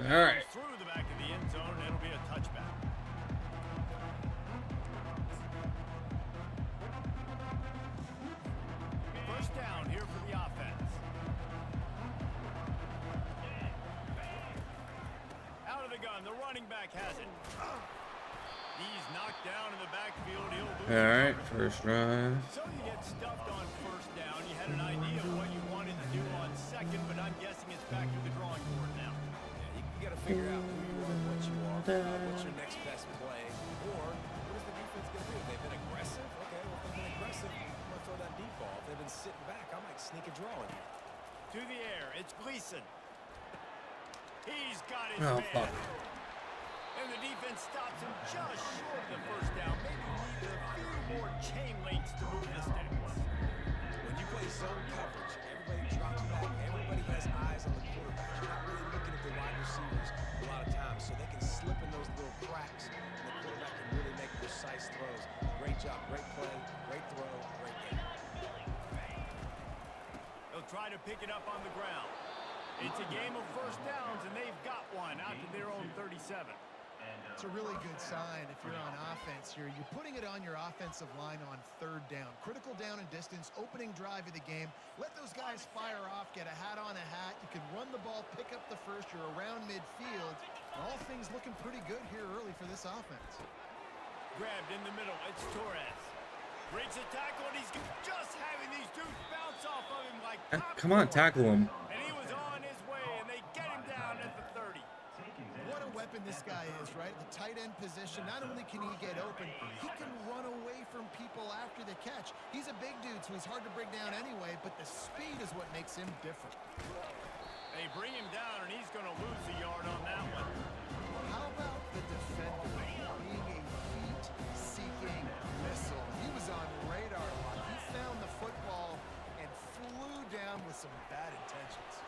All right. Through the back of the end zone, and it'll be a touchback. First down here for the offense. Out of the gun, the running back has it. He's knocked down in the backfield. He'll lose. All right, first drive. So you get stuffed on first down. You had an idea of what you wanted to do on second, but I'm guessing it's back to the drawing board now. Yeah, you got to figure out who you are, what you are, what's your next best play, or what is the defense going to do? If they've been aggressive, okay, well, if they've been aggressive, I'm going to throw that deep ball. If they've been sitting back, I might sneak a draw in here. To the air, it's Gleason. He's got his Oh, man. fuck. And the defense stops him just short of the first down. Maybe need a few more chain links to move the sticks. When you play zone coverage, everybody drops back. Everybody has eyes on the quarterback. You're not really looking at the wide receivers a lot of times, so they can slip in those little cracks, and the quarterback can really make precise throws. Great job, great play, great throw, great game. They'll try to pick it up on the ground. It's a game of first downs, and they've got one out to their own 37. It's a really good sign if you're on offense here. You're putting it on your offensive line on third down. Critical down and distance, opening drive of the game. Let those guys fire off, get a hat on a hat. You can run the ball, pick up the first. You're around midfield. All things looking pretty good here early for this offense. Grabbed in the middle. It's Torres. Breaks a tackle, and he's just having these dudes bounce off of him like popcorn. Come on, tackle him. And he was on his way, and they get him down at the 30. What a weapon this guy is, right? The tight end position. Not only can he get open, he can run away from people after the catch. He's a big dude, so he's hard to bring down anyway, but the speed is what makes him different. They bring him down, and he's going to lose a yard on that one. How about the defender being a heat-seeking missile? He was on radar lock. He found the football and flew down with some bad intentions.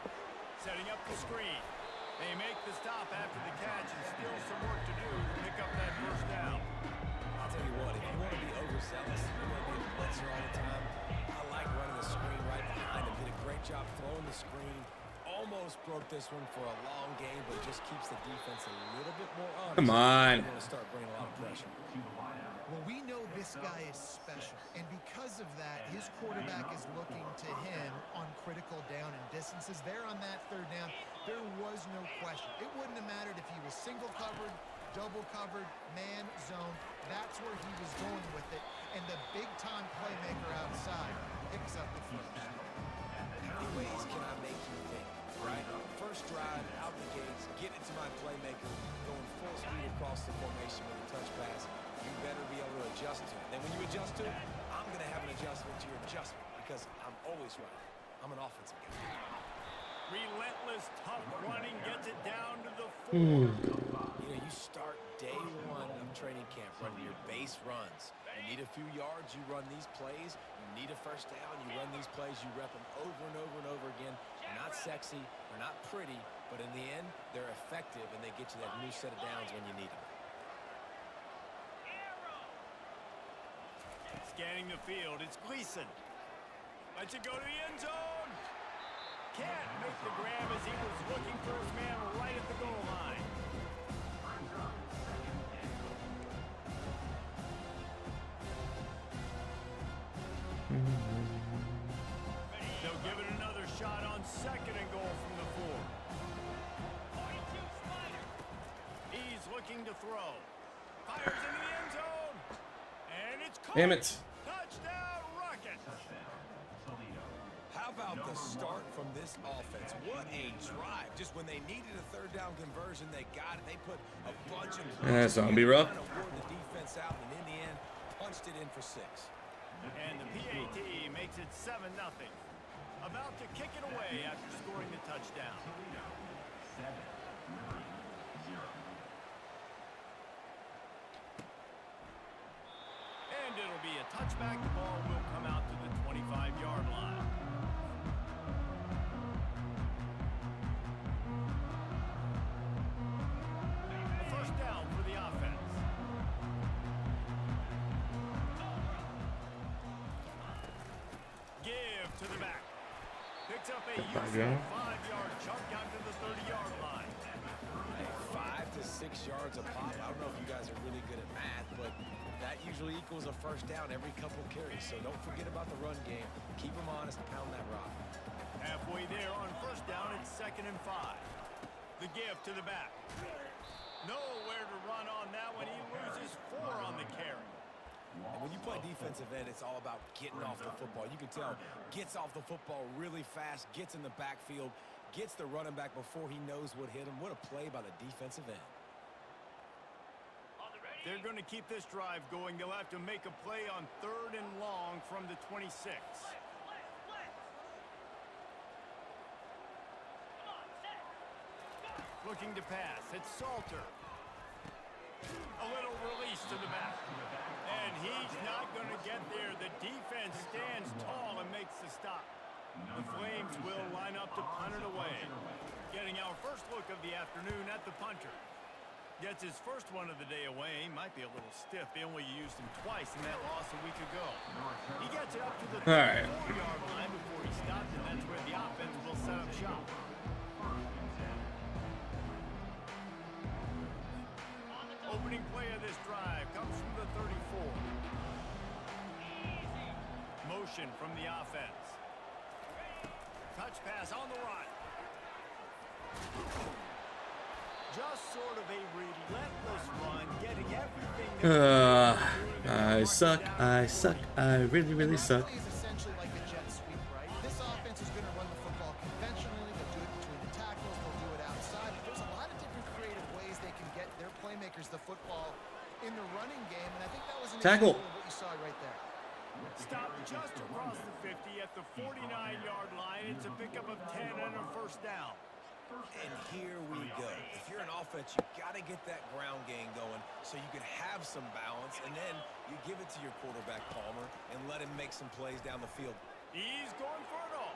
Setting up the screen. They make the stop after the catch and still some work to do to pick up that first down. I'll tell you what, if you want to be overzealous, you want to be a blitzer all the time, I like running the screen right behind him. Did a great job throwing the screen. Almost broke this one for a long game, but just keeps the defense a little bit more honest. Come on. They're going to start bringing a lot of pressure. Well, we know this guy is special, and because of that, his quarterback is looking to him on critical down and distances. There on that third down, there was no question. It wouldn't have mattered if he was single covered, double covered, man, zone. That's where he was going with it, and the big-time playmaker outside picks up the first. How many ways can I make you think, right? First drive, out the gates, get it to my playmaker, going full speed across the formation with a touch pass. You better be able to adjust to it. Then when you adjust to it, I'm going to have an adjustment to your adjustment because I'm always right. I'm an offensive guy. Relentless, tough running gets it down to the 4. You know, you start day one of training camp running your base runs. You need a few yards, you run these plays. You need a first down, you run these plays. You rep them over and over and over again. They're not sexy, they're not pretty, but in the end, they're effective, and they get you that new set of downs when you need them. Scanning the field, it's Gleason. Lets it go to the end zone. Can't make the grab as he was looking for his man right at the goal line. They'll give it another shot on second and goal from the 4. He's looking to throw. Fires into the end zone. And it's caught. Damn it. Touchdown, Rockets. How about the start from this offense? What a drive. Just when they needed a third down conversion, they got it. They put a bunch of Zombie rough. wore the defense out, and in the end, punched it in for 6. And the PAT makes it 7-0. About to kick it away after scoring the touchdown. And it'll be a touchback. The ball will come out to the 25-yard line. A first down for the offense. Give to the back. Picks up a useful 5-yard chunk out to the 30-yard line. 6 yards a pop. I don't know if you guys are really good at math, but that usually equals a first down every couple carries. So don't forget about the run game. Keep them honest, pound that rock. Halfway there on first down, it's 2nd and 5. The give to the back. Nowhere to run on that one. He loses 4 on the carry. And when you play defensive end, it's all about getting off the football. You can tell, gets off the football really fast, gets in the backfield, gets the running back before he knows what hit him. What a play by the defensive end. They're going to keep this drive going. They'll have to make a play on 3rd and long from the 26. Looking to pass. It's Salter. A little release to the back. And he's not going to get there. The defense stands tall and makes the stop. The Flames will line up to punt it away. Getting our first look of the afternoon at the punter. Gets his first one of the day away. Might be a little stiff. They only used him twice in that loss a week ago. He gets it up to the 34-yard line before he stops, and that's where the offense will set up shop. Opening play of this drive comes from the 34. Motion from the offense. Touch pass on the run. Just sort of a relentless run, getting everything. I suck. I really, really suck. It's essentially like a jet sweep, right? This offense is going to run the football conventionally. They'll do it between the tackles. They'll do it outside. There's a lot of different creative ways they can get their playmakers the football in the running game, and I think that was an Tackle. example of what you saw right there. Stop just across the 50 at the 49-yard line. It's a pickup of 10 and a first down. And here we go. If you're an offense, you got to get that ground game going so you can have some balance, and then you give it to your quarterback, Palmer, and let him make some plays down the field. He's going for it all.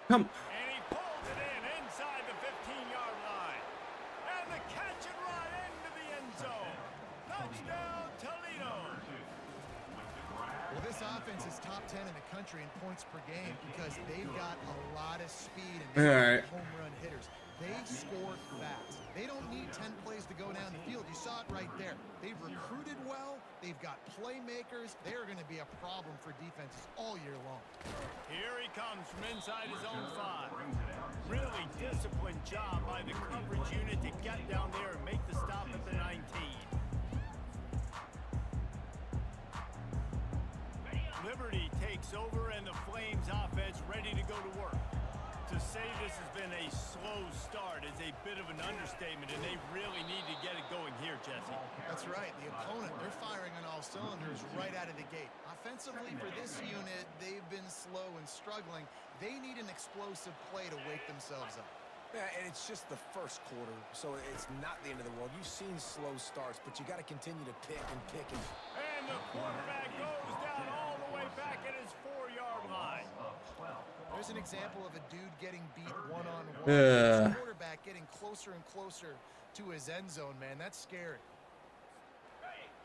Come. And he pulls it in inside the 15-yard line. And the catch and run into the end zone. Touchdown, Toledo. Well, this offense is top 10 in the country in points per game because they've got a lot of speed and they're home run hitters. They score fast. They don't need 10 plays to go down the field. You saw it right there. They've recruited well. They've got playmakers. They're going to be a problem for defenses all year long. Here he comes from inside his own 5. Really disciplined job by the coverage unit to get down there and make the stop at the 19. Liberty takes over and the Flames offense ready to go to work. To say this has been a slow start is a bit of an understatement, and they really need to get it going here, Jesse. That's right. The opponent, they're firing on all cylinders right out of the gate. Offensively, for this unit, they've been slow and struggling. They need an explosive play to wake themselves up. Yeah, and it's just the first quarter, so it's not the end of the world. You've seen slow starts, but you got to continue to pick and pick. And the quarterback goes down all the way back at his 4-yard line. There's an example of a dude getting beat one-on-one. His quarterback getting closer and closer to his end zone, man. That's scary.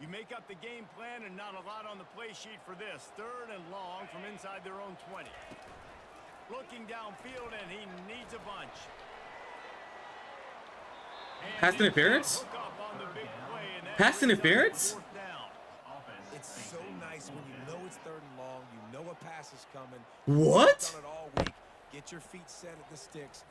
You make up the game plan and not a lot on the play sheet for this. 3rd and long from inside their own 20. Looking downfield, and he needs a bunch. Pass interference? Pass interference? It's so nice when you know it's 3rd and long, you know a pass is coming. What? You've done it all week. Get your feet set at the sticks.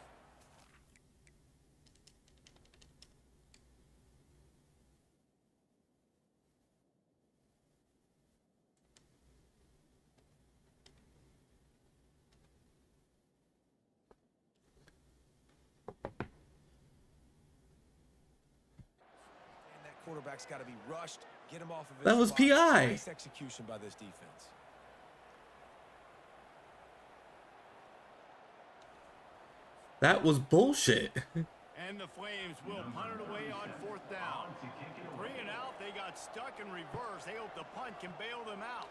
Quarterback's got to be rushed. Get him off of his That was spot. PI. Nice execution by this defense. That was bullshit. And the Flames will punt it away on 4th down. 3 and out, they got stuck in reverse. They hope the punt can bail them out.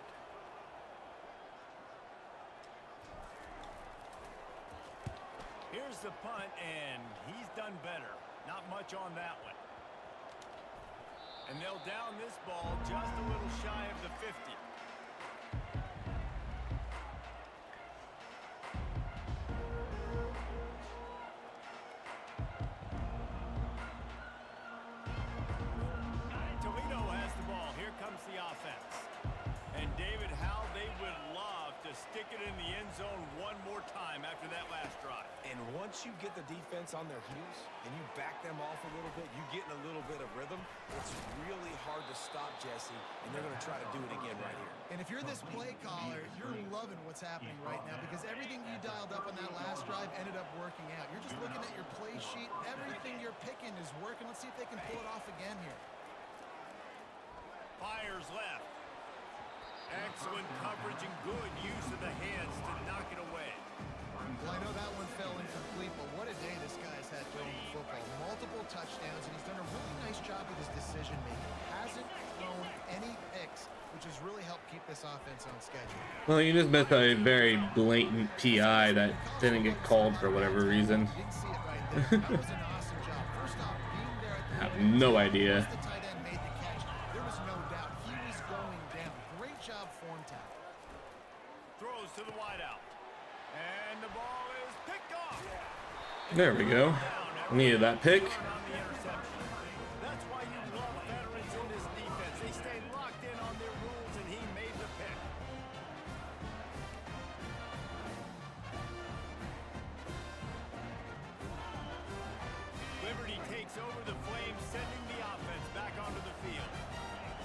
Here's the punt, and he's done better. Not much on that one. And they'll down this ball just a little shy of the 50. stick it in the end zone one more time after that last drive. And once you get the defense on their heels and you back them off a little bit, you get in a little bit of rhythm, it's really hard to stop, Jesse, and they're going to try to do it again right here. And if you're this play caller, you're loving what's happening right now because everything you dialed up on that last drive ended up working out. You're just looking at your play sheet. Everything you're picking is working. Let's see if they can pull it off again here. Fires left. Excellent coverage and good use of the hands to knock it away. Well, I know that one fell incomplete, but what a day this guy's had throwing the football. Multiple touchdowns, and he's done a really nice job with his decision-making. Hasn't thrown any picks, which has really helped keep this offense on schedule. Well, you just missed a very blatant PI that didn't get called for whatever reason. Didn't see it right there. That was an awesome job. First off, being there at the I have end, no idea. once the tight end made the catch, there was no doubt he was going down. Great job form tackle. Throws to the wideout. And the ball is picked off. There we go. Needed that pick. On the interception. That's why you love veterans in this defense. They stay locked in on their rules, and he made the pick. Liberty takes over the Flames, sending the offense back onto the field.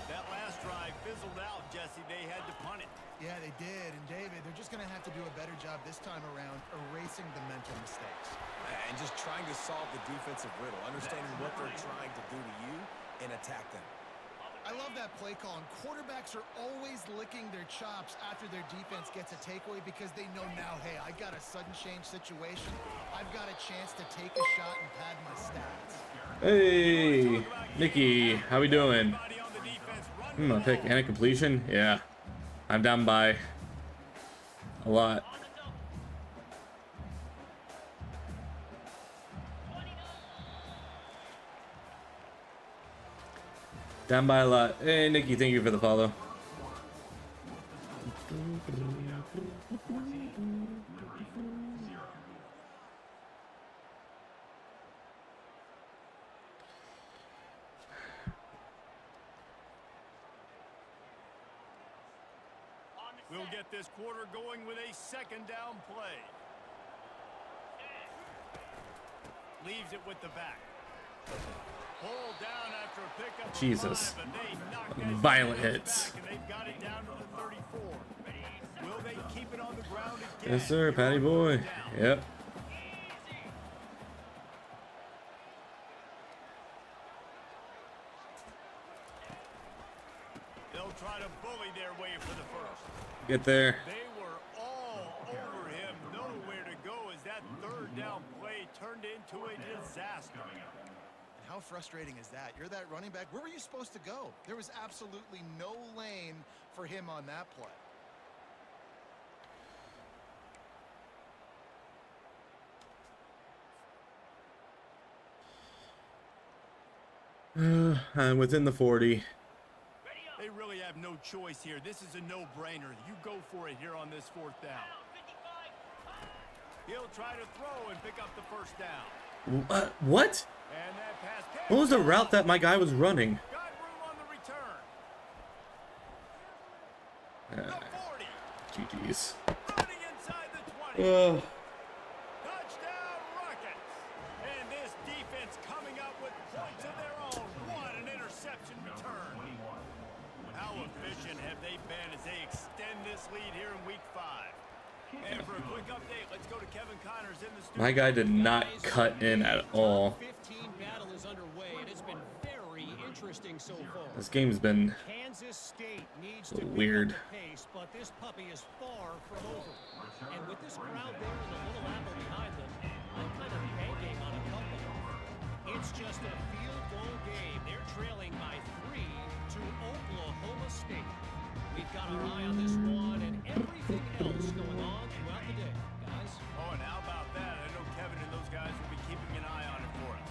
That last drive fizzled out, Jesse. They had to punt it. Yeah, they did. And David, they're just going to have to do a better job this time around erasing the mental mistakes. And just trying to solve the defensive riddle, understanding what they're trying to do to you and attack them. I love that play call, and quarterbacks are always licking their chops after their defense gets a takeaway because they know now, hey, I got a sudden change situation. I've got a chance to take a shot and pad my stats. Hey, Nicky, how we doing? Everybody on the defense, run A pick and a completion? Yeah. I'm down by a lot. Down by a lot. Hey, Nikki, thank you for the follow. We'll get this quarter going with a second down play. Leaves it with the back. Pulled down after a pickup. Jesus. But they knocked that Violent defense hits. back, and they've got it down to the 34. Will they keep it on the ground again? Yes, sir, Patty boy. Yep. They'll try to bully their way for the first. Get there. They were all over him, nowhere to go as that third down play turned into a disaster. How frustrating is that? You're that running back. Where were you supposed to go? There was absolutely no lane for him on that play. I'm within the 40. They really have no choice here. This is a no-brainer. You go for it here on this fourth down. He'll try to throw and pick up the first down. What? And that pass What was the route that my guy was running? got room on the return. The 40. GG's. Running inside the 20. Uh, Touchdown Rockets. And this defense coming up with points of their own. What an interception return. How efficient have they been as they extend this lead here in week 5? And for a quick update, let's go to Kevin Connors in the studio. my guy did not cut in at all. 15 battle is underway, and it's been very interesting so far. This game's been Kansas State needs a to little pick weird. up the pace, but this puppy is far from over. And with this crowd there and the little apple behind them, I'm kind of banking on a comeback. It's just a field goal game. They're trailing by 3 to Oklahoma State. We've got our eye on this one and everything else going on throughout the day, guys. Oh, and how about that? I know Kevin and those guys will be keeping an eye on it for us.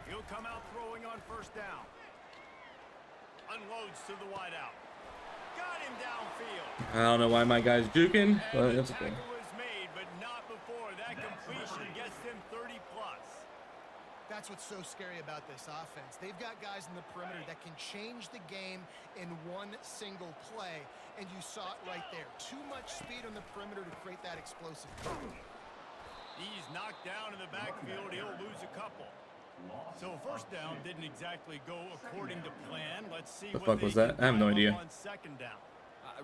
He'll come out throwing on first down. Unloads to the wideout. Got him downfield. I don't know why my guy's juking, but And the that's okay. tackle was made, but not before. That completion gets them 30 plus. That's what's so scary about this offense. They've got guys in the perimeter that can change the game in one single play, and you saw it right there. Too much speed on the perimeter to create that explosive. He's knocked down in the backfield. He'll lose a couple. So first down didn't exactly go according to plan. Let's see The what fuck was they that? can I have no dial idea. up on second down.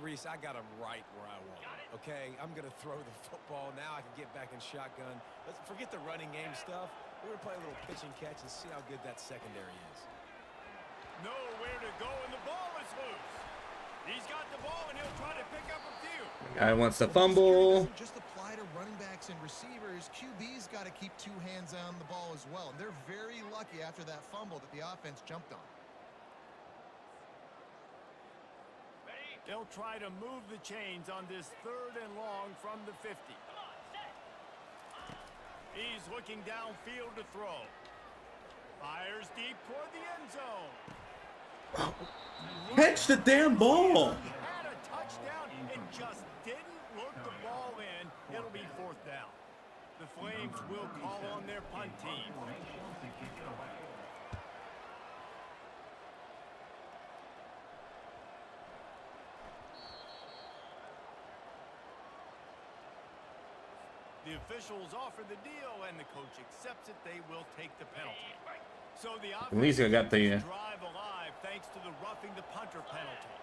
Reese, I got him right where I want him. Okay, I'm going to throw the football. Now I can get back in shotgun. Let's forget the running game stuff. We're going to play a little pitch and catch and see how good that secondary is. Nowhere to go, and the ball is loose. He's got the ball, and he'll try to pick up a few. Guy wants to Security fumble. doesn't just apply to running backs and receivers. QB's got to keep two hands on the ball as well. And they're very lucky after that fumble that the offense jumped on. They'll try to move the chains on this 3rd and long from the 50. He's looking downfield to throw. Fires deep toward the end zone. Catch the damn ball. He had a touchdown and just didn't look the ball in. It'll be 4th down. The Flames will call on their punt team. The officials offer the deal, and the coach accepts it. They will take the penalty. So the At least I got the drive alive thanks to the roughing the punter penalty.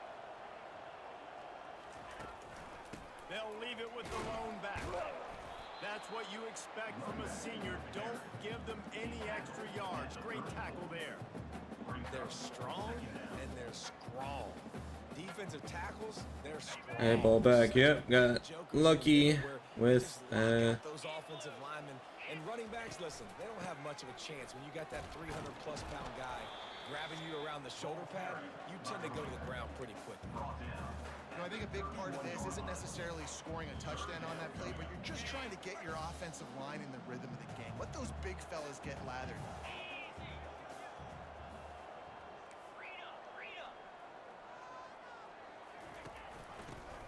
They'll leave it with the lone back. That's what you expect from a senior. Don't give them any extra yards. Great tackle there. They're strong and they're strong. Defensive tackles, they're strong. Hey, ball back. Yep, got lucky with those offensive linemen and running backs. Listen, they don't have much of a chance when you got that 300-plus pound guy grabbing you around the shoulder pad. You tend to go to the ground pretty quickly. You know, I think a big part of this isn't necessarily scoring a touchdown on that play, but you're just trying to get your offensive line in the rhythm of the game. Let those big fellas get lathered.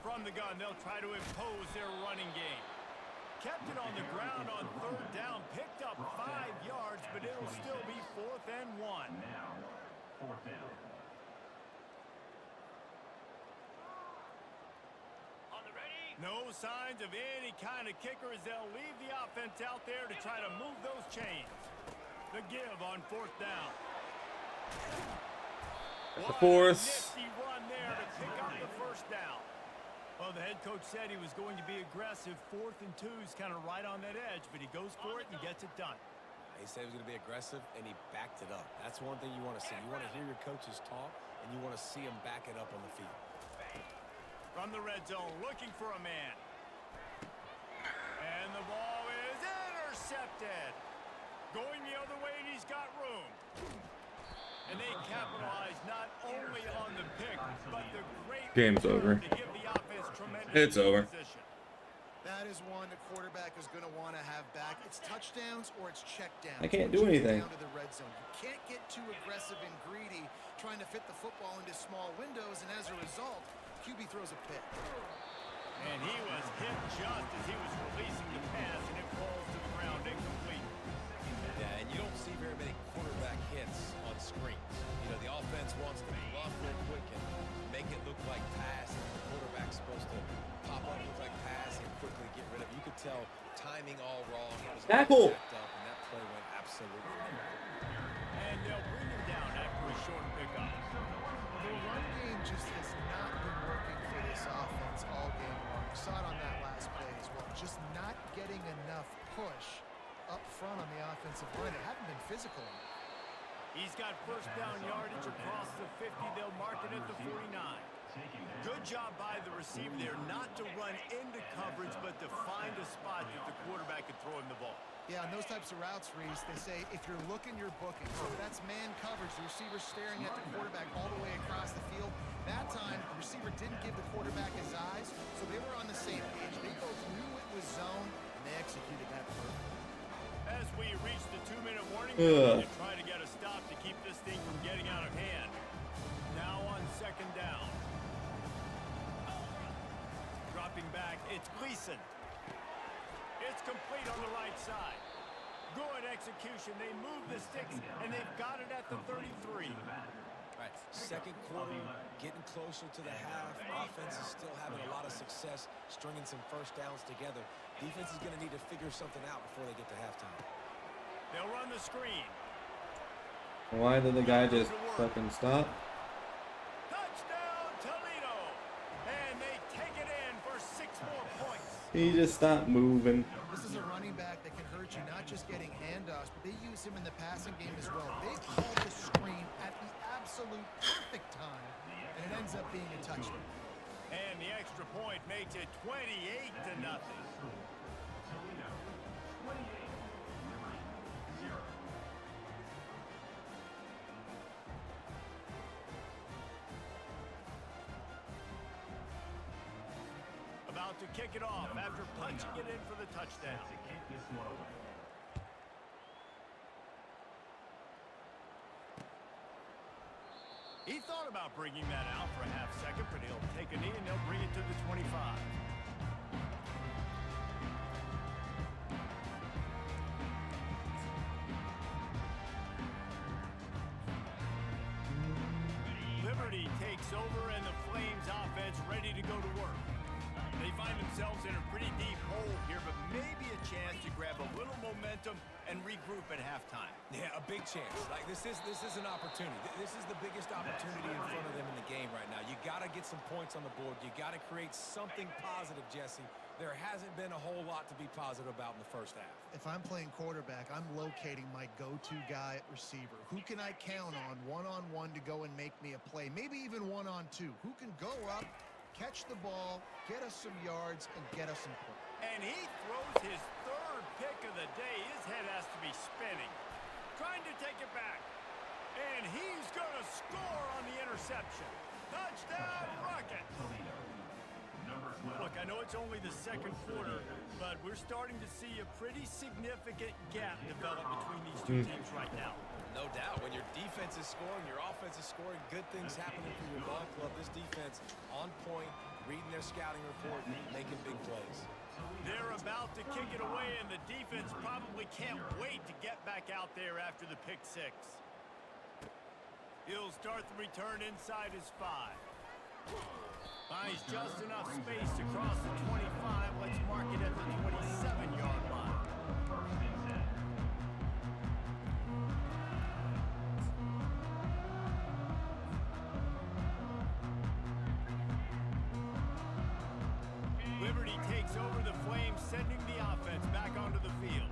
From the gun, they'll try to impose their running game. Kept it on the ground on 3rd down, picked up 5 yards, but it'll still be 4th and 1. Now, 4th down. No signs of any kind of kicker as they'll leave the offense out there to try to move those chains. The give on 4th down. the 4th. Nifty run there to pick up the 1st down. Well, the head coach said he was going to be aggressive. 4th and 2 is kind of right on that edge, but he goes for it and gets it done. He said he was going to be aggressive, and he backed it up. That's one thing you want to see. You want to hear your coaches talk, and you want to see them back it up on the field. From the red zone, looking for a man. And the ball is intercepted. Going the other way, and he's got room. And they capitalize not only on the pick, but the great Game's over. to give the offense tremendous It's over. position. That is one the quarterback is going to want to have back. It's touchdowns or it's checkdowns. I can't do anything. Down to the red zone. You can't get too aggressive and greedy trying to fit the football into small windows, and as a result, QB throws a pick. And he was hit just as he was releasing the pass, and it falls to the ground incomplete. Yeah, and you don't see very many quarterback hits on screens. You know, the offense wants to bluff real quick and make it look like pass, and the quarterback's supposed to pop up, look like pass, and quickly get rid of it. You could tell timing all wrong. It was Tackle. all backed up, and that play went absolutely wrong. And they'll bring him down after a short pickup. The run game just has not been working for this offense all game long. You saw it on that last play as well. Just not getting enough push up front on the offensive line. They haven't been physical enough. He's got 1st down yardage across the 50. They'll mark it at the 49. Good job by the receiver there not to run into coverage, but to find a spot that the quarterback could throw him the ball. Yeah, on those types of routes, Reese, they say if you're looking, you're booking. So if that's man coverage, the receiver's staring at the quarterback all the way across the field. That time, the receiver didn't give the quarterback his eyes, so they were on the same page. They both knew it was zone, and they executed that perfectly. As we reach the 2-minute warning period to try to get a stop to keep this thing from getting out of hand. Now on 2nd down. Dropping back, it's Gleason. It's complete on the right side. Good execution. They move the sticks, and they've got it at the 33. All right, second quarter, getting closer to the half. Offense is still having a lot of success stringing some first downs together. Defense is going to need to figure something out before they get to halftime. They'll run the screen. Why did the guy just fucking stop? Touchdown, Toledo. And they take it in for 6 more points. He just stopped moving. This is a running back that can hurt you, not just getting handoffs, but they use him in the passing game as well. They call the screen at the absolute perfect time, and it ends up being a touchdown. And the extra point makes it 28-0. About to kick it off after punching it in for the touchdown. He thought about bringing that out for a half second, but he'll take a knee and they'll bring it to the 25. Liberty takes over and the Flames offense ready to go to work. They find themselves in a pretty deep hole here, but maybe a chance to grab a little momentum and regroup at halftime. Yeah, a big chance. Like this is an opportunity. This is the biggest opportunity in front of them in the game right now. You got to get some points on the board. You got to create something positive, Jesse. There hasn't been a whole lot to be positive about in the first half. If I'm playing quarterback, I'm locating my go-to guy at receiver. Who can I count on one-on-one to go and make me a play? Maybe even one-on-two. Who can go up, catch the ball, get us some yards, and get us some points? And he throws his third pick of the day. His head has to be spinning. Trying to take it back. And he's going to score on the interception. Touchdown, Rockets! Look, I know it's only the second quarter, but we're starting to see a pretty significant gap develop between these two teams right now. No doubt. When your defense is scoring, your offense is scoring, good things happening for your ball club. This defense on point, reading their scouting report, making big plays. They're about to kick it away, and the defense probably can't wait to get back out there after the pick six. He'll start the return inside his 5. Finds just enough space to cross the 25. Let's mark it at the 27-yard line. Liberty takes over the Flames, sending the offense back onto the field.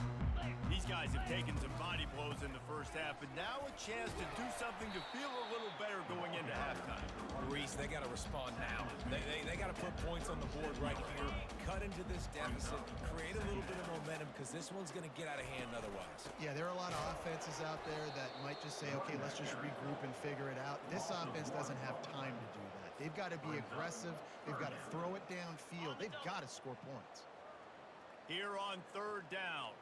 These guys have taken some body blows in the first half, but now a chance to do something to feel a little better going into halftime. Reese, they got to respond now. They got to put points on the board right here, cut into this deficit, create a little bit of momentum, because this one's going to get out of hand otherwise. Yeah, there are a lot of offenses out there that might just say, okay, let's just regroup and figure it out. This offense doesn't have time to do that. They've got to be aggressive. They've got to throw it downfield. They've got to score points. Here on third down.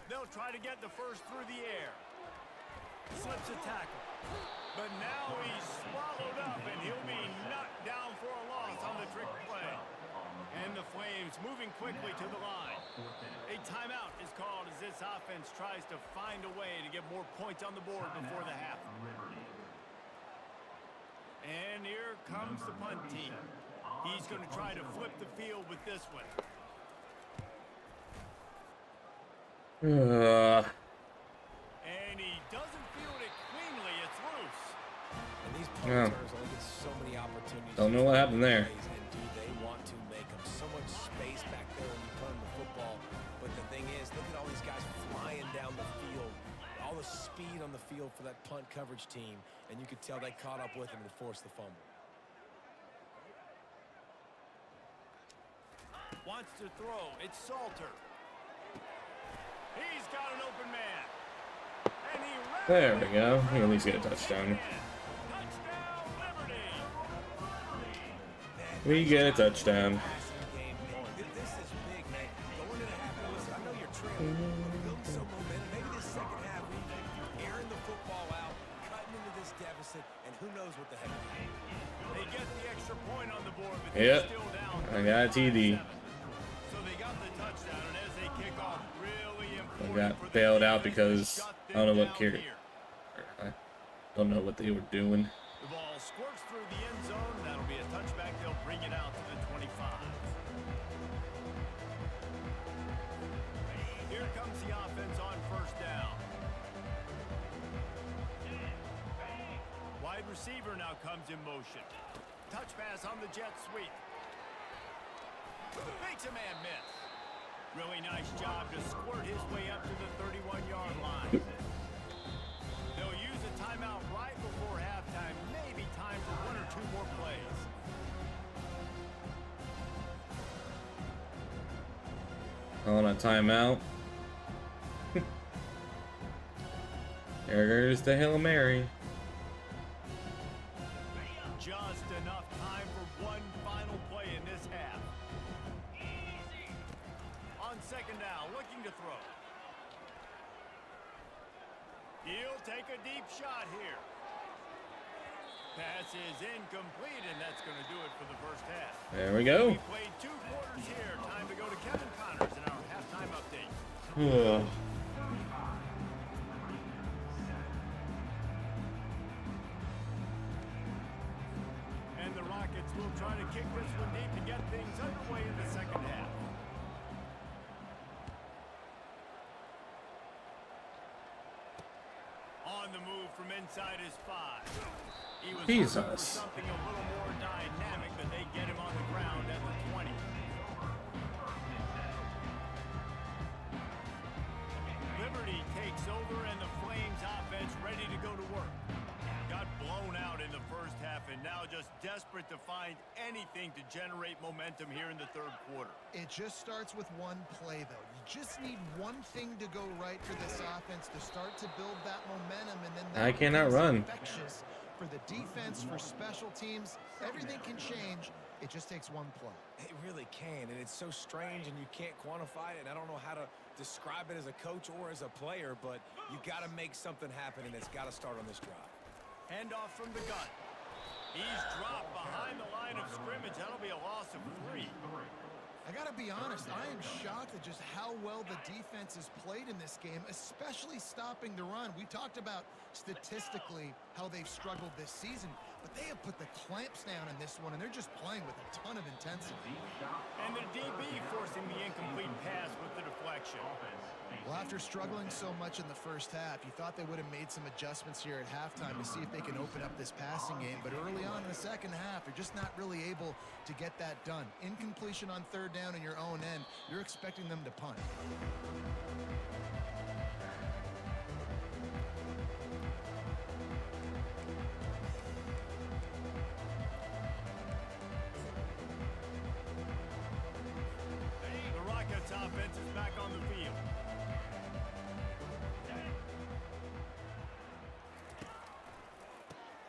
They'll try to get the first through the air. Slips a tackle. But now he's swallowed up, and he'll be knocked down for a loss on the trick play. And the Flames moving quickly to the line. A timeout is called as this offense tries to find a way to get more points on the board before the half. And here comes the punt team. He's going to try to flip the field with this one. And he doesn't field it cleanly. It's loose. And these punters only get so many opportunities. Don't know what happened there. And do they want to make them? So much space back there when you punt the football. But the thing is, look at all these guys flying down the field. All the speed on the field for that punt coverage team. And you could tell they caught up with him to force the fumble. Wants to throw. It's Salter. He's got an open man. And he There we go. He at least get a touchdown. Touchdown, Liberty. We get a touchdown. This is big, man. Going into half, listen, I know you're trailing, but building some momentum. Maybe this second half, airing the football out, cutting into this deficit, Yep. Still down I got a TD. 35-7. So they got the touchdown, and as they kick off, really I important got for the bailed out defense because to shut I don't know them what down Kerrius. here. I don't know what they were doing. The ball squirts through the end zone. That'll be a touchback. They'll bring it out to the 25. Here comes the offense on first down. Wide receiver now comes in motion. Touch pass on the jet sweep. Makes a man miss. Really nice job to squirt his way up to the 31-yard line. They'll use a timeout right before halftime. Maybe time for 1 or 2 more plays. On a timeout. There's the Hail Mary. Just enough time for one final play in this half. On second down, looking to throw. He'll take a deep shot here. Pass is incomplete, and that's going to do it for the first half. There we go. We played 2 quarters here. Time to go to Kevin Connors in our halftime update. And the Rockets will try to kick this one deep to get things underway in the second half. On the move from inside his 5. He was looking for Jesus. something a little more dynamic, but they get him on the ground at the 20. Liberty takes over, and the Flames offense ready to go to work. Got blown out in the first half, and now just desperate to find anything to generate momentum here in the third quarter. It just starts with one play, though. You just need one thing to go right for this offense to start to build that momentum, and then I cannot run. infectious for the defense, for special teams. Everything can change. It just takes one play. It really can, and it's so strange, and you can't quantify it, and I don't know how to describe it as a coach or as a player, but you got to make something happen, and it's got to start on this drive. Handoff from the gun. He's dropped behind the line of scrimmage. That'll be a loss of 3. I got to be honest, I am shocked at just how well the defense has played in this game, especially stopping the run. We talked about statistically how they've struggled this season, but they have put the clamps down in this one, and they're just playing with a ton of intensity. And the DB forcing the incomplete pass with the deflection. Well, after struggling so much in the first half, you thought they would have made some adjustments here at halftime to see if they can open up this passing game. But early on in the second half, they're just not really able to get that done. Incompletion on third down in your own end, you're expecting them to punt. The Rockets offense is back on the field.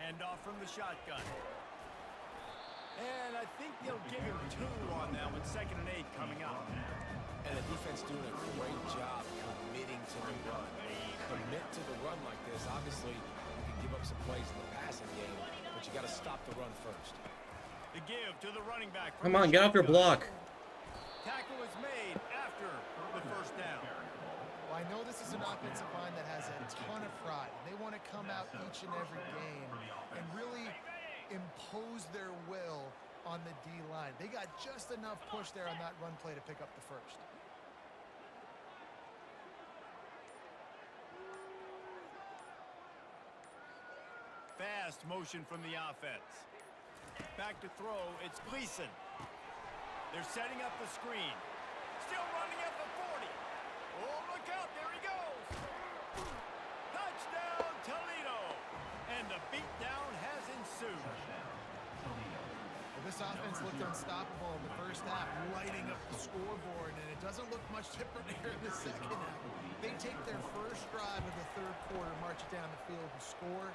Handoff from the shotgun. And I think they'll give him 2 on that with 2nd and 8 coming up. And the defense doing a great job committing to the run. When you commit to the run like this, obviously you can give up some plays in the passing game, but you got to stop the run first. The give to the running back. Come on, get off your block. Tackle is made after the first down. Well, I know this is an offensive line that has a ton of pride. They want to come out each and every game and really impose their will on the D-line. They got just enough push there on that run play to pick up the first. Fast motion from the offense. Back to throw, it's Gleason. They're setting up the screen. Still running at the 40. Oh, look out, there he goes. Touchdown, Toledo. And the beatdown has ensued. Well, this offense looked unstoppable in the first half, lighting up the scoreboard, and it doesn't look much different here in the second half. They take their first drive of the third quarter, march it down the field, and score.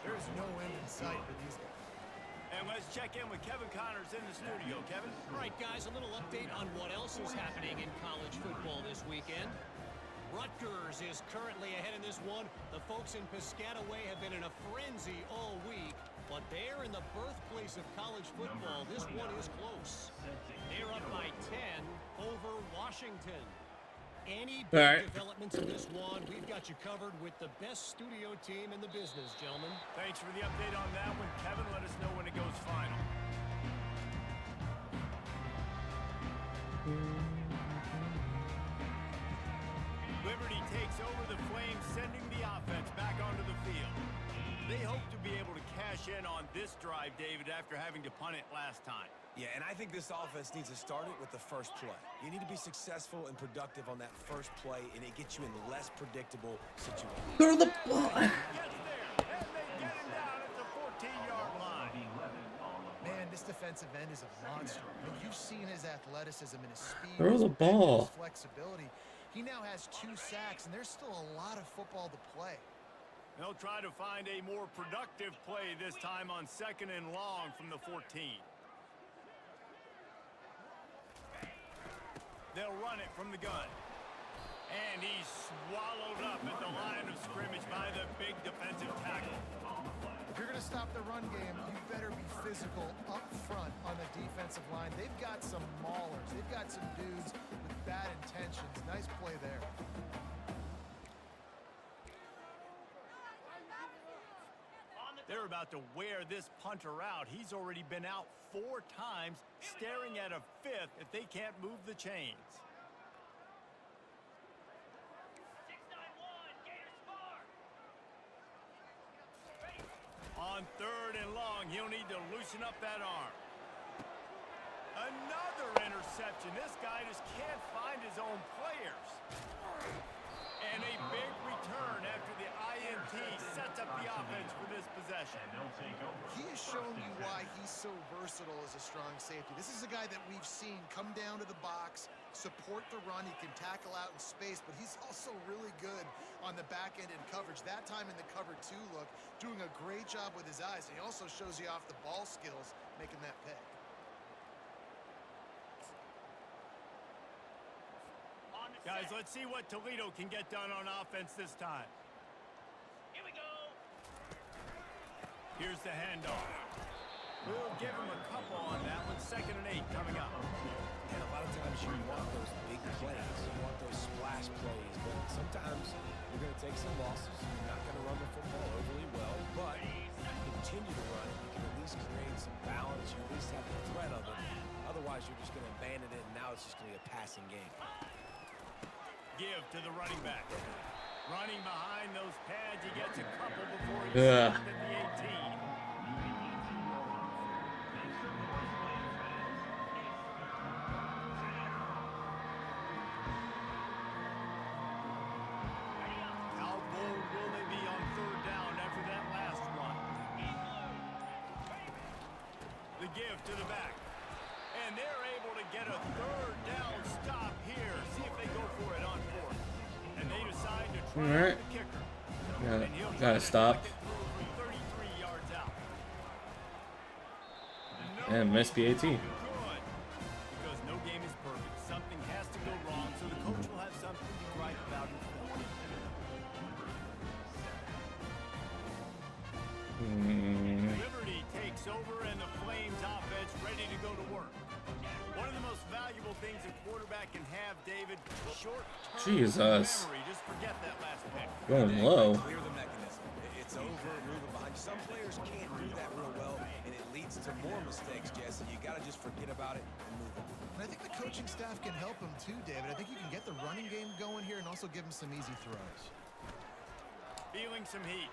There is no end in sight for these guys. And let's check in with Kevin Connors in the studio. Kevin? All right, guys, a little update on what else is happening in college football this weekend. Rutgers is currently ahead in this one. The folks in Piscataway have been in a frenzy all week. But there in the birthplace of college football, this one is close. They're up by 10 over Washington. Any big All right. developments in this one, we've got you covered with the best studio team in the business, gentlemen. Thanks for the update on that one, Kevin. Let us know when it goes final. Liberty takes over the Flames, sending the offense back onto the field. They hope to be able to cash in on this drive, David, after having to punt it last time. Yeah, and I think this offense needs to start it with the first play. You need to be successful and productive on that first play, and it gets you in less predictable situations. Throw the ball. Gets there, and they get him down at the 14-yard line. Man, this defensive end is a monster. I mean, you've seen his athleticism and his speed. Throw his the ball. His flexibility. He now has 2 sacks, and there's still a lot of football to play. They'll try to find a more productive play this time on 2nd and long from the 14. They'll run it from the gun. And he's swallowed up at the line of scrimmage by the big defensive tackle. If you're going to stop the run game, you better be physical up front on the defensive line. They've got some maulers. They've got some dudes with bad intentions. Nice play there. They're about to wear this punter out. He's already been out 4 times, staring at a 5th if they can't move the chains. On 3rd and long, he'll need to loosen up that arm. Another interception. This guy just can't find his own players. And a big return after the INT sets up the offense for this possession. He has shown you why he's so versatile as a strong safety. This is a guy that we've seen come down to the box, support the run. He can tackle out in space, but he's also really good on the back end in coverage. That time in the cover 2 look, doing a great job with his eyes. And he also shows you off the ball skills, making that pick. Guys, let's see what Toledo can get done on offense this time. Here we go. Here's the handoff. We'll give him a couple on that one. 2nd and 8 coming up. And a lot of times you want those big plays. You want those splash plays. But sometimes you're going to take some losses. You're not going to run the football overly well. But if you continue to run it, you can at least create some balance. You at least have the threat of it. Otherwise, you're just going to abandon it, and now it's just going to be a passing game. Give to the running back. Running behind those pads. He gets a couple before he's stopped at the 18. How bold will they be on 3rd down after that last run? The give to the back. And they're able to get a 3rd down stop here. See if they go for it on 4th. And they decide to try All right. the kicker. Gotta stop. From 33 yards out. And missed the 18. Good. Because no game is perfect. Something has to go wrong, so the coach will have something to gripe about in film. Liberty takes over and the Flames offense ready to go to work. One of the most valuable things a quarterback can have, David, short-term Jesus. memory. Just forget that last pick. Going low. Clear the mechanism. It's over, moving behind. Some players can't do that real well, and it leads to more mistakes, Jesse. You got to just forget about it and move on. And I think the coaching staff can help him too, David. I think you can get the running game going here and also give him some easy throws. Feeling some heat.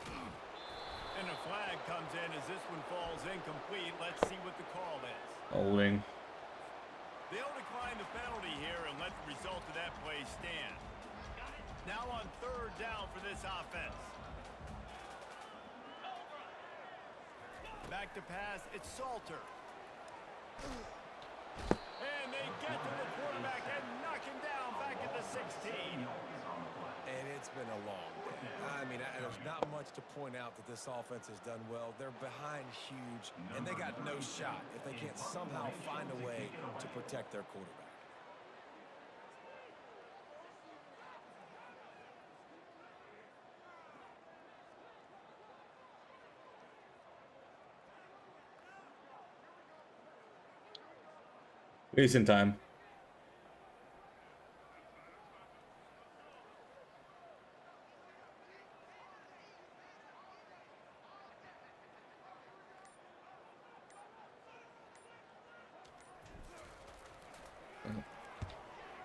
And a flag comes in as this one falls incomplete. Let's see what the call is. Holding. They'll decline the penalty here and let the result of that play stand. Now on 3rd down for this offense. Back to pass, it's Salter. And they get to the quarterback and knock him down back at the 16. And it's been a long day. I mean, there's not much to point out that this offense has done well. They're behind huge, and they got no shot if they can't somehow find a way to protect their quarterback. Wasting time.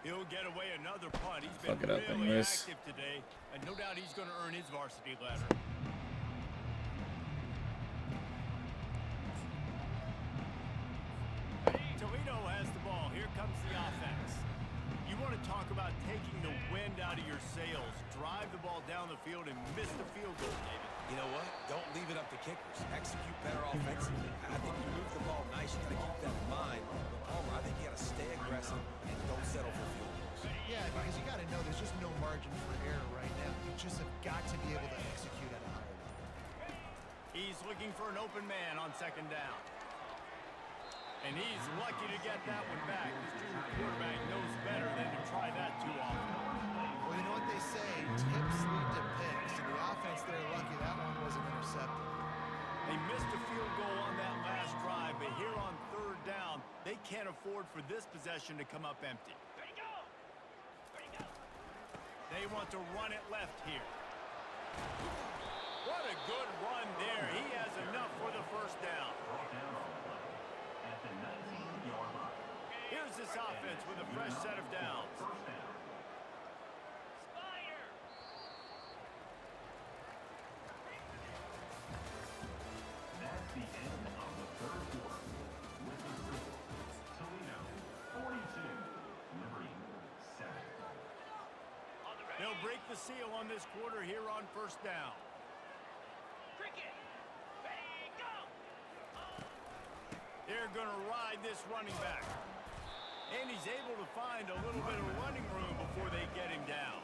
He'll get away another punt. He's Fuck been it up really anyways. active today, and no doubt he's going to earn his varsity letter. Toledo has the ball. Here comes the offense. You want to talk about taking the wind out of your sails. Drive the ball down the field and miss the field goal, David. You know what? Don't leave it up to kickers. Execute better offensively. I think you move the ball nice. You got to keep that in mind. But Palmer, I think you got to stay aggressive and don't settle for field goals. Yeah, because you got to know there's just no margin for error right now. You just have got to be able to execute at a higher level. He's looking for an open man on second down. And he's lucky to get that one back. This junior quarterback knows better than to try that too often. Well, you know what they say, tips lead to picks. And the offense, they're lucky that one wasn't intercepted. They missed a field goal on that last drive, but here on third down, they can't afford for this possession to come up empty. They want to run it left here. What a good run there. He has enough for the first down. Here's this offense with a fresh set of downs. That's the end of the third quarter. With the score, Toledo 42, Liberty 7. They'll break the seal on this quarter here on first down. They're going to ride this running back. And he's able to find a little bit of running room before they get him down.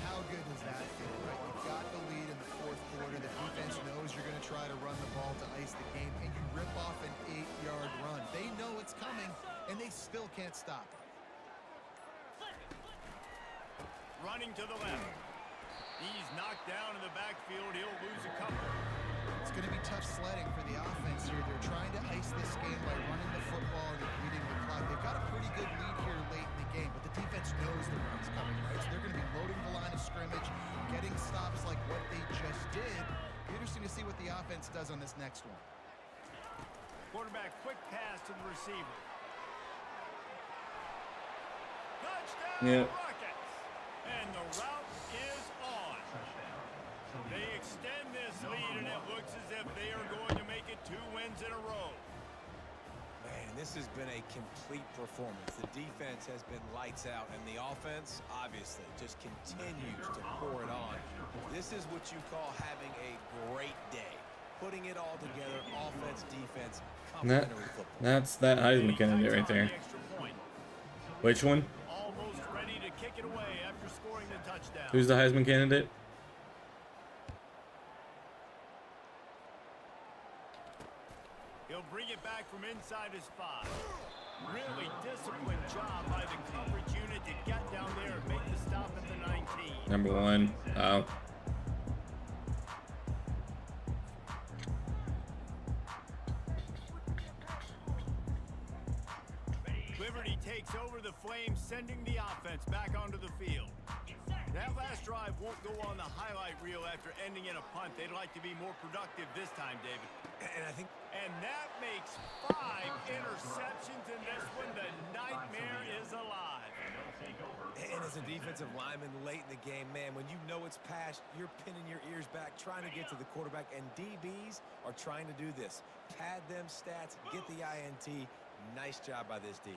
How good does that feel, right? You've got the lead in the fourth quarter. The defense knows you're going to try to run the ball to ice the game, and you rip off an 8-yard run. They know it's coming, and they still can't stop it. Running to the left. He's knocked down in the backfield. He'll lose a couple. It's going to be tough sledding for the offense here. They're trying to ice this game by running the football and beating the clock. They've got a pretty good lead here late in the game, but the defense knows the run's coming, right? So they're going to be loading the line of scrimmage, getting stops like what they just did. Be interesting to see what the offense does on this next one. Quarterback, quick pass to the receiver. Touchdown, Yep. Rockets! And the route is on. They extend this lead, and it looks as if they are going to make it 2 wins in a row. Man, this has been a complete performance. The defense has been lights out, and the offense, obviously, just continues to pour it on. This is what you call having a great day. Putting it all together, offense, defense, complementary football. That's that Heisman candidate right there. Which one? Almost ready to kick it away after scoring the touchdown. Who's the Heisman candidate? He'll bring it back from inside his 5. Really disciplined job by the coverage unit to get down there and make the stop at the 19. Number 1. Oh. Liberty takes over the Flames, sending the offense back onto the field. That last drive won't go on the highlight reel after ending in a punt. They'd like to be more productive this time, David. And that makes 5 interceptions in this one. The nightmare is alive. And as a defensive lineman late in the game, man, when you know it's past, you're pinning your ears back, trying to get to the quarterback, and DBs are trying to do this. Pad them stats, get the INT. Nice job by this D.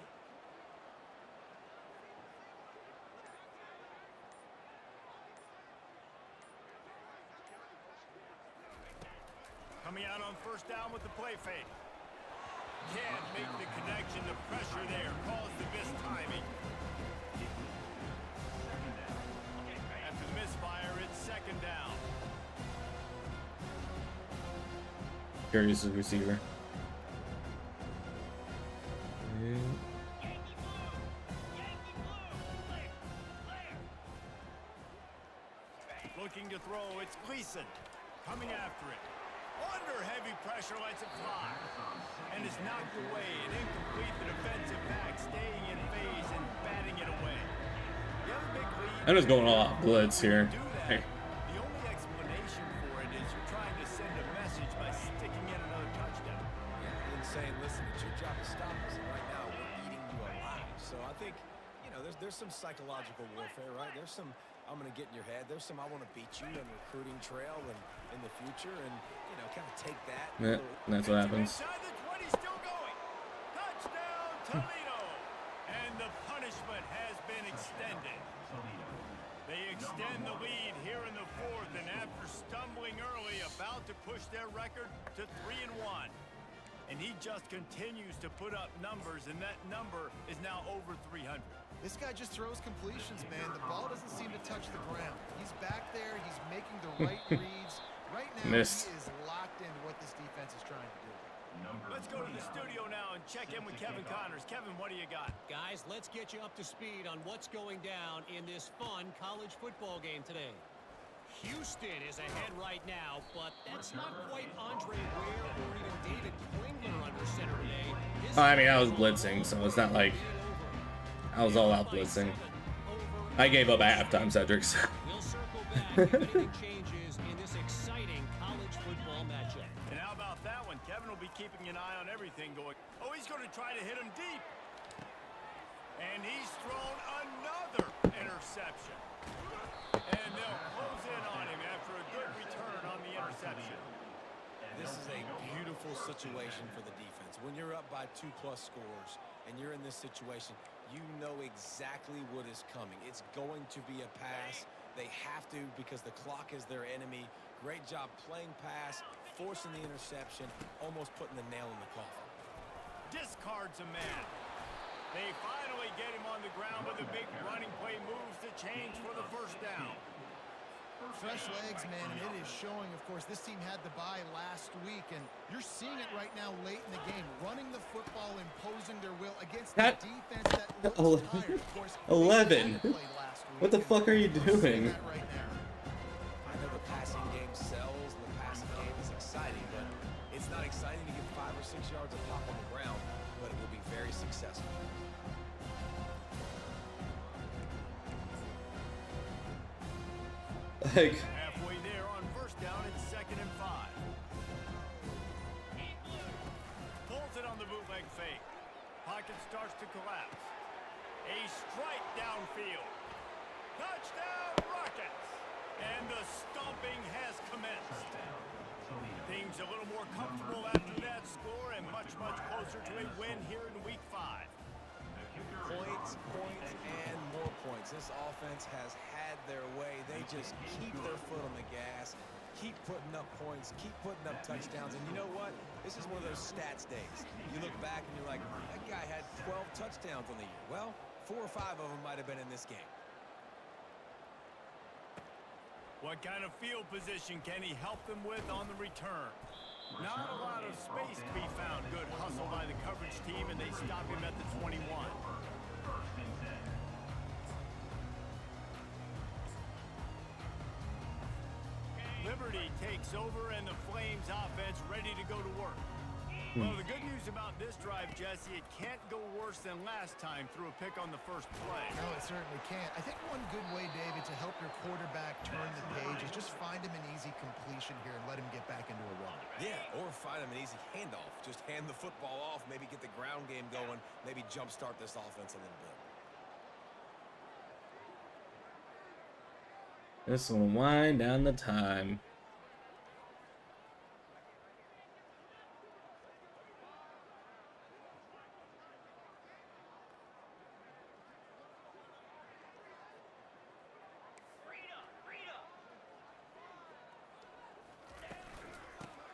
Coming out on first down with the play fake. Can't make the connection. The pressure there caused the missed timing. After the misfire, it's second down. Kerrius is receiver. Looking to throw, it's Gleason coming after it. Under heavy pressure, lets it fly. And is knocked away and incomplete. The defensive back staying in phase and batting it away. The other big lead. I'm just going all out blitz here. Do that. Hey. The only explanation for it is you're trying to send a message by sticking in another touchdown. Yeah, and saying, listen, it's your job to stop us, and right now we're eating you alive. So I think, you know, there's some psychological warfare, right? There's some, I'm going to get in your head. There's some, I want to beat you on recruiting trail and in the future, and, you know, kind of take that. Yeah, that's what happens. Inside the 20, still going. Touchdown, Toledo. And the punishment has been extended. They extend the lead here in the fourth, and after stumbling early, about to push their record to 3-1. And he just continues to put up numbers, and that number is now over 300. This guy just throws completions, man. The ball doesn't seem to touch the ground. He's back there. He's making the right reads. Right now, Missed. he is locked into what this defense is trying to do. Let's go to the studio now and check in with Kevin Connors. Kevin, what do you got? Guys, let's get you up to speed on what's going down in this fun college football game today. Houston is ahead right now, but that's not quite Andre Ware or even David Klingler under center today. I mean, I was blitzing, so it's not like I was all out blitzing. I gave up at halftime, Cedric. We'll circle back if anything changes in this exciting college football matchup. And how about that one? Kevin will be keeping an eye on everything going. Oh, he's going to try to hit him deep. And he's thrown another interception. And they'll close in on him after a good return on the interception. This is a beautiful situation for the defense. When you're up by 2+ scores and you're in this situation, you know exactly what is coming. It's going to be a pass. They have to because the clock is their enemy. Great job playing pass, forcing the interception, almost putting the nail in the coffin. Discards a man. They finally get him on the ground with a big running play, moves the change for the first down. Fresh legs, man, and it is showing. Of course, this team had the bye last week, and you're seeing it right now late in the game. Running the football, imposing their will against the defense that looks tired. Of course, 11. they played last week, What the fuck are you and we're seeing doing? that right now. I know the passing game sells, and the passing game is exciting, but it's not exciting to get 5 or 6 yards of pop on the ground, but it will be very successful. Like, Halfway there on first down, it's 2nd and 5. Pulls it on the bootleg fake. Pocket starts to collapse. A strike downfield. Touchdown Rockets! And the stomping has commenced. Things a little more comfortable after that score and much, much closer to a win here in Week 5. Points, and more points. This offense has had their way. They just keep their foot on the gas, keep putting up points, keep putting up touchdowns. And you know what? This is one of those stats days. You look back and you're like, that guy had 12 touchdowns on the year. Well, 4 or 5 of them might have been in this game. What kind of field position can he help them with on the return? Not a lot of space to be found. Good hustle by the coverage team, and they stop him at the 21. Liberty takes over, and the Flames offense ready to go to work. Well, the good news about this drive, Jesse, it can't go worse than last time through a pick on the first play. No, it certainly can't. I think one good way, David, to help your quarterback turn the page is just find him an easy completion here and let him get back into a run. Yeah, or find him an easy handoff. Just hand the football off, maybe get the ground game going, maybe jumpstart this offense a little bit. this will wind down the time.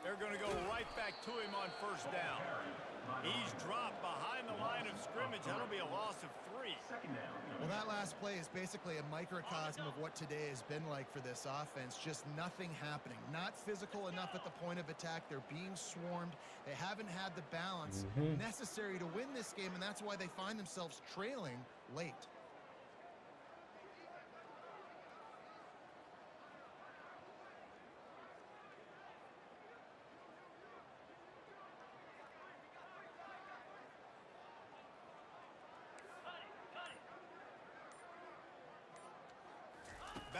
They're going to go right back to him on first down. He's dropped behind the line of scrimmage. That'll be a loss of 3. Well, that last play is basically a microcosm of what today has been like for this offense. Just nothing happening. Not physical enough at the point of attack. They're being swarmed. They haven't had the balance necessary to win this game, and that's why they find themselves trailing late.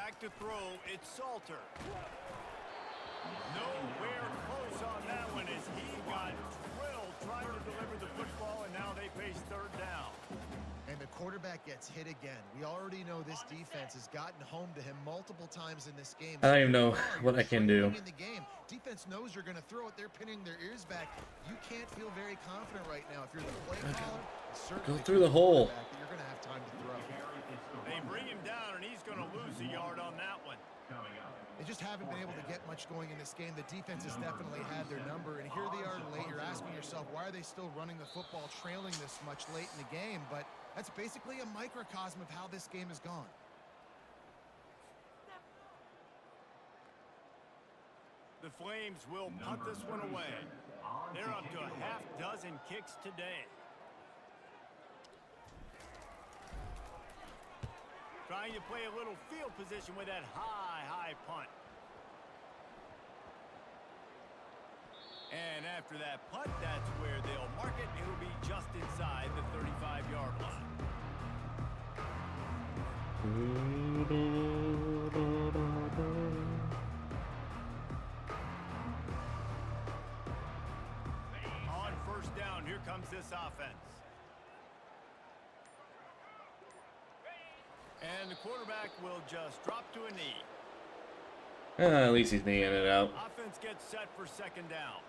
Back to throw, it's Salter. Nowhere close on that one as he got drilled trying to deliver the football, and now they face third down. And the quarterback gets hit again. We already know this defense has gotten home to him multiple times in this game. I don't even know what I can do. In the game, defense knows you're going to throw it. They're pinning their ears back. You can't feel very confident right now. If you're the play caller, Go through the hole. you're going to have time to throw. They bring him down, and he's going to lose a yard on that one. They just haven't been able to get much going in this game. The defense has definitely had their number, and here they are late. You're asking yourself, why are they still running the football, trailing this much late in the game? But that's basically a microcosm of how this game has gone. The Flames will punt this one away. They're up to a half dozen kicks today. Trying to play a little field position with that high punt. And after that punt, that's where they'll mark it. It'll be just inside the 35-yard line. On first down, here comes this offense. And the quarterback will just drop to a knee. At least he's kneeing it out. Offense gets set for second down.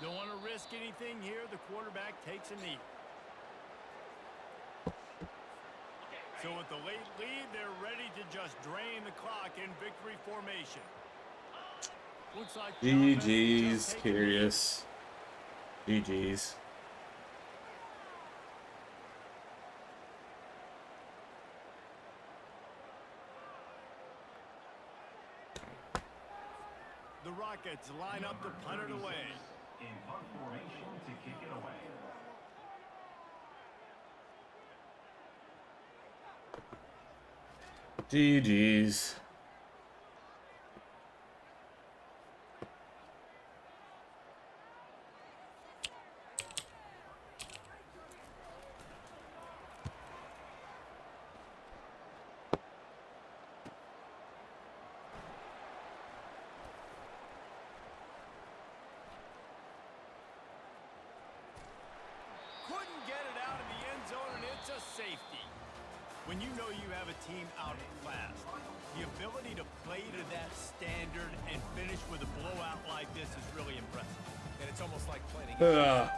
Don't want to risk anything here. The quarterback takes a knee. So with the late lead, they're ready to just drain the clock in victory formation. Looks like GG's, Kerrius. GG's. The Rockets line up to punt it away. In punt formation to kick it away. GG's. Couldn't get it out of the end zone, and it's a safety. When you know you have a team outclassed, the ability to play to that standard and finish with a blowout like this is really impressive. And it's almost like playing Ugh.